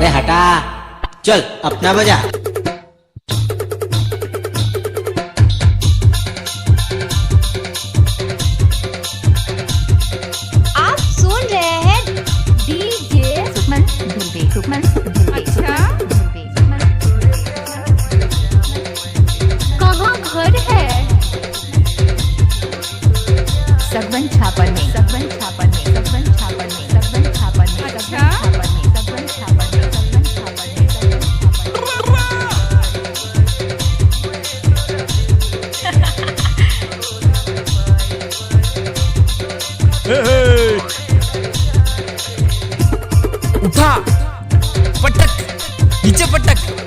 अरे हटा, चल अपना बजा। आप सुन रहे हैं डीजे सुखमन धुर्वे। सुखमन धुर्वे। अच्छा, कहाँ घर है? सगवन छापर में। सगवन छापर में। सगवन छापर में। सगवन छापर में। अच्छा, सगवन छापर में। सगवन छापर में। उठा, पटक, नीचे पटक।